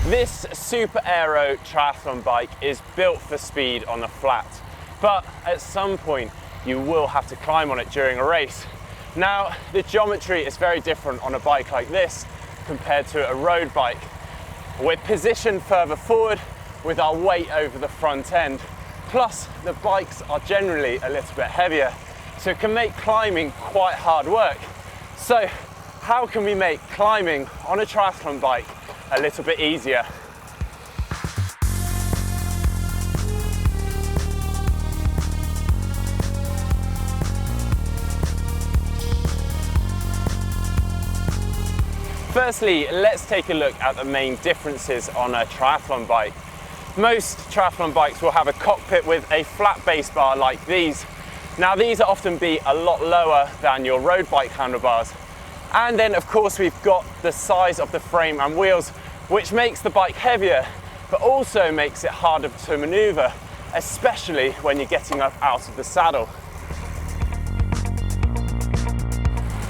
This super aero triathlon bike is built for speed on the flat, but at some point you will have to climb on it during a race. Now, the geometry is very different on a bike like this compared to a road bike. We're positioned further forward with our weight over the front end, plus the bikes are generally a little bit heavier, so it can make climbing quite hard work. So how can we make climbing on a triathlon bike a little bit easier? Firstly, let's take a look at the main differences on a triathlon bike. Most triathlon bikes will have a cockpit with a flat base bar like these. Now, these will often be a lot lower than your road bike handlebars. And then of course we've got the size of the frame and wheels, which makes the bike heavier, but also makes it harder to maneuver, especially when you're getting up out of the saddle.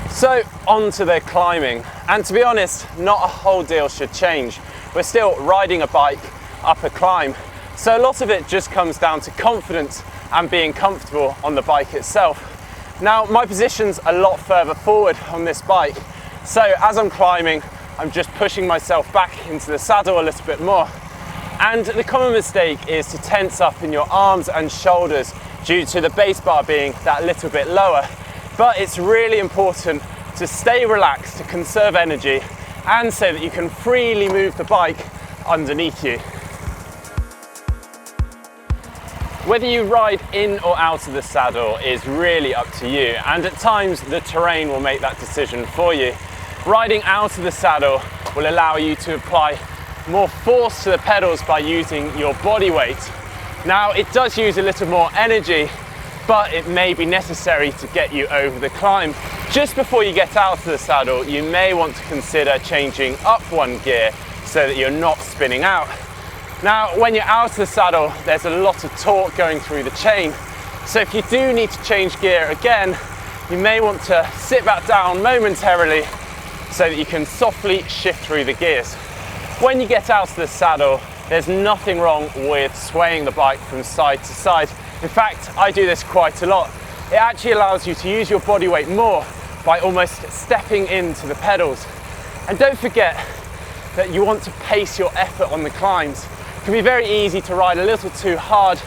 So on to the climbing, and to be honest, not a whole deal should change. We're still riding a bike up a climb, so a lot of it just comes down to confidence and being comfortable on the bike itself. Now, my position's a lot further forward on this bike, so as I'm climbing, I'm just pushing myself back into the saddle a little bit more. And the common mistake is to tense up in your arms and shoulders due to the base bar being that little bit lower. But it's really important to stay relaxed, to conserve energy, and so that you can freely move the bike underneath you. Whether you ride in or out of the saddle is really up to you, and at times the terrain will make that decision for you. Riding out of the saddle will allow you to apply more force to the pedals by using your body weight. Now, it does use a little more energy, but it may be necessary to get you over the climb. Just before you get out of the saddle, you may want to consider changing up one gear so that you're not spinning out. Now, when you're out of the saddle, there's a lot of torque going through the chain. So if you do need to change gear again, you may want to sit back down momentarily so that you can softly shift through the gears. When you get out of the saddle, there's nothing wrong with swaying the bike from side to side. In fact, I do this quite a lot. It actually allows you to use your body weight more by almost stepping into the pedals. And don't forget that you want to pace your effort on the climbs. It can be very easy to ride a little too hard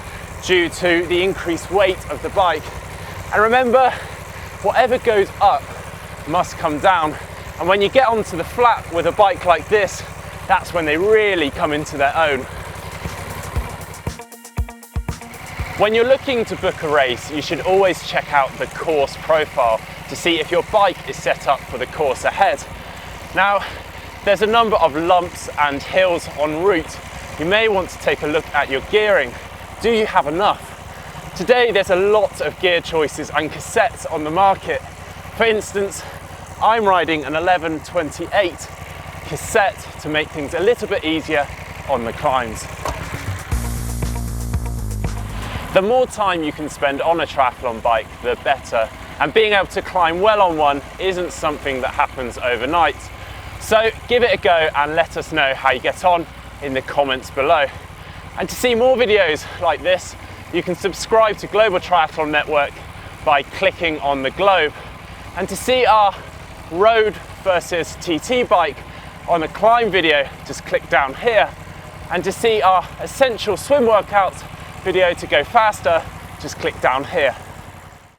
due to the increased weight of the bike. And remember, whatever goes up must come down. And when you get onto the flat with a bike like this, that's when they really come into their own. When you're looking to book a race, you should always check out the course profile to see if your bike is set up for the course ahead. Now, there's a number of lumps and hills en route. You may want to take a look at your gearing. Do you have enough? Today, there's a lot of gear choices and cassettes on the market. For instance, I'm riding an 1128 cassette to make things a little bit easier on the climbs. The more time you can spend on a triathlon bike, the better. And being able to climb well on one isn't something that happens overnight. So give it a go and let us know how you get on in the comments below. And to see more videos like this, you can subscribe to Global Triathlon Network by clicking on the globe. And to see our road versus TT bike on a climb video, just click down here. And to see our essential swim workout video to go faster, just click down here.